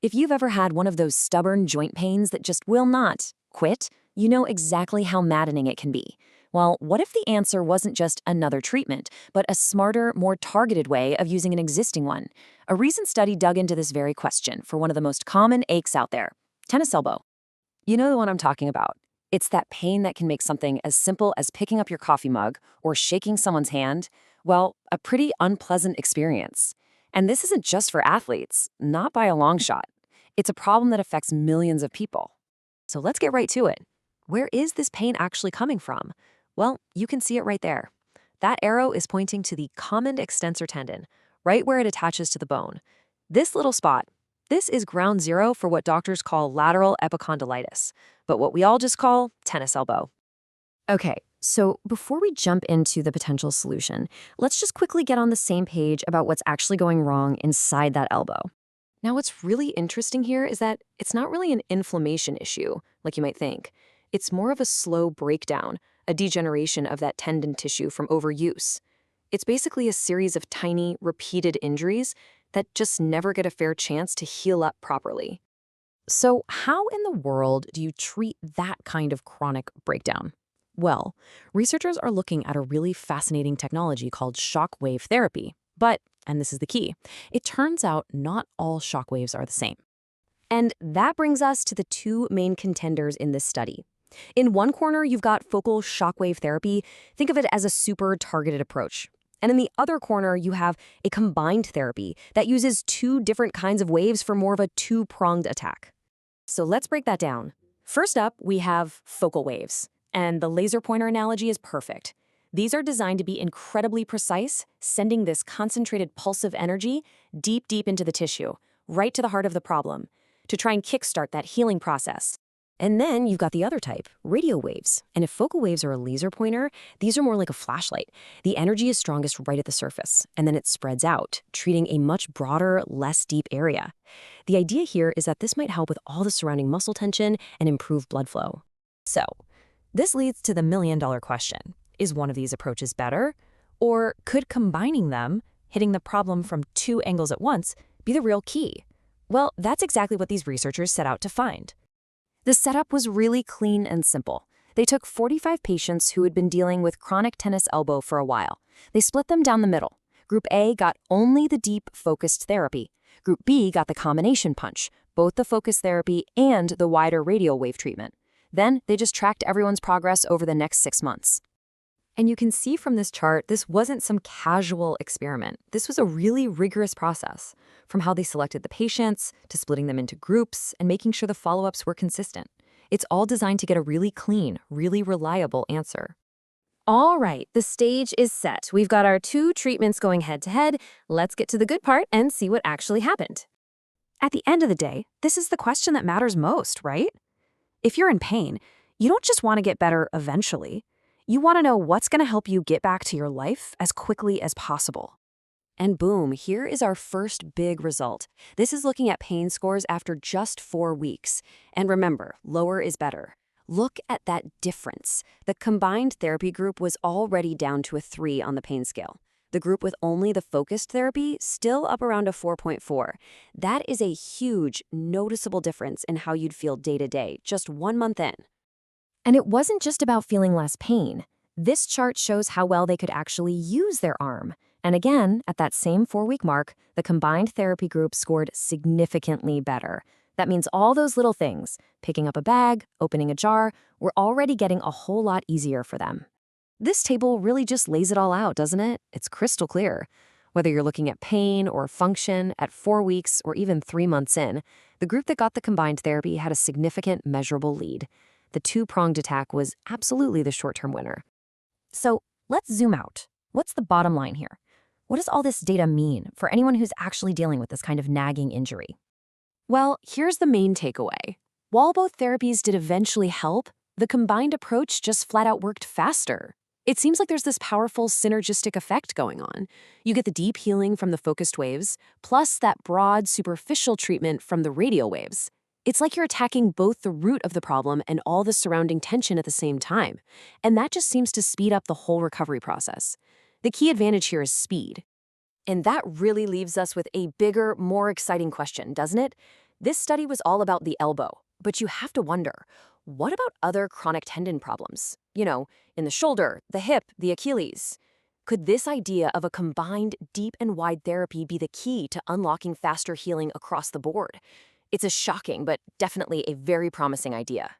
If you've ever had one of those stubborn joint pains that just will not quit, you know exactly how maddening it can be. Well, what if the answer wasn't just another treatment, but a smarter, more targeted way of using an existing one? A recent study dug into this very question for one of the most common aches out there, tennis elbow. You know the one I'm talking about. It's that pain that can make something as simple as picking up your coffee mug or shaking someone's hand, well, a pretty unpleasant experience. And this isn't just for athletes, not by a long shot. It's a problem that affects millions of people. So let's get right to it. Where is this pain actually coming from? Well, you can see it right there. That arrow is pointing to the common extensor tendon, right where it attaches to the bone. This little spot, this is ground zero for what doctors call lateral epicondylitis, but what we all just call tennis elbow. Okay, so before we jump into the potential solution, let's just quickly get on the same page about what's actually going wrong inside that elbow. Now, what's really interesting here is that it's not really an inflammation issue, like you might think. It's more of a slow breakdown, a degeneration of that tendon tissue from overuse. It's basically a series of tiny, repeated injuries that just never get a fair chance to heal up properly. So how in the world do you treat that kind of chronic breakdown? Well, researchers are looking at a really fascinating technology called shockwave therapy. But, and this is the key, it turns out not all shockwaves are the same. And that brings us to the two main contenders in this study. In one corner, you've got focal shockwave therapy. Think of it as a super targeted approach. And in the other corner, you have a combined therapy that uses two different kinds of waves for more of a two-pronged attack. So let's break that down. First up, we have focal waves. And the laser pointer analogy is perfect. These are designed to be incredibly precise, sending this concentrated pulse of energy deep, deep into the tissue, right to the heart of the problem, to try and kickstart that healing process. And then you've got the other type, radial waves. And if focal waves are a laser pointer, these are more like a flashlight. The energy is strongest right at the surface, and then it spreads out, treating a much broader, less deep area. The idea here is that this might help with all the surrounding muscle tension and improve blood flow. So, this leads to the million-dollar question. Is one of these approaches better? Or could combining them, hitting the problem from two angles at once, be the real key? Well, that's exactly what these researchers set out to find. The setup was really clean and simple. They took 45 patients who had been dealing with chronic tennis elbow for a while. They split them down the middle. Group A got only the deep, focused therapy. Group B got the combination punch, both the focused therapy and the wider radial wave treatment. Then they just tracked everyone's progress over the next 6 months. And you can see from this chart, this wasn't some casual experiment. This was a really rigorous process, from how they selected the patients, to splitting them into groups, and making sure the follow-ups were consistent. It's all designed to get a really clean, really reliable answer. All right, the stage is set. We've got our two treatments going head-to-head. Let's get to the good part and see what actually happened. At the end of the day, this is the question that matters most, right? If you're in pain, you don't just want to get better eventually. You want to know what's going to help you get back to your life as quickly as possible. And boom, here is our first big result. This is looking at pain scores after just 4 weeks. And remember, lower is better. Look at that difference. The combined therapy group was already down to a 3 on the pain scale. The group with only the focused therapy still up around a 4.4. That is a huge, noticeable difference in how you'd feel day to day, just 1 month in. And it wasn't just about feeling less pain. This chart shows how well they could actually use their arm. And again, at that same 4-week mark, the combined therapy group scored significantly better. That means all those little things, picking up a bag, opening a jar, were already getting a whole lot easier for them. This table really just lays it all out, doesn't it? It's crystal clear. Whether you're looking at pain or function at 4 weeks or even 3 months in, the group that got the combined therapy had a significant measurable lead. The two-pronged attack was absolutely the short-term winner. So let's zoom out. What's the bottom line here? What does all this data mean for anyone who's actually dealing with this kind of nagging injury? Well, here's the main takeaway. While both therapies did eventually help, the combined approach just flat out worked faster. It seems like there's this powerful synergistic effect going on. You get the deep healing from the focused waves, plus that broad, superficial treatment from the radial waves. It's like you're attacking both the root of the problem and all the surrounding tension at the same time. And that just seems to speed up the whole recovery process. The key advantage here is speed. And that really leaves us with a bigger, more exciting question, doesn't it? This study was all about the elbow, but you have to wonder, what about other chronic tendon problems? In the shoulder, the hip, the Achilles. Could this idea of a combined deep and wide therapy be the key to unlocking faster healing across the board? It's a shocking, but definitely a very promising idea.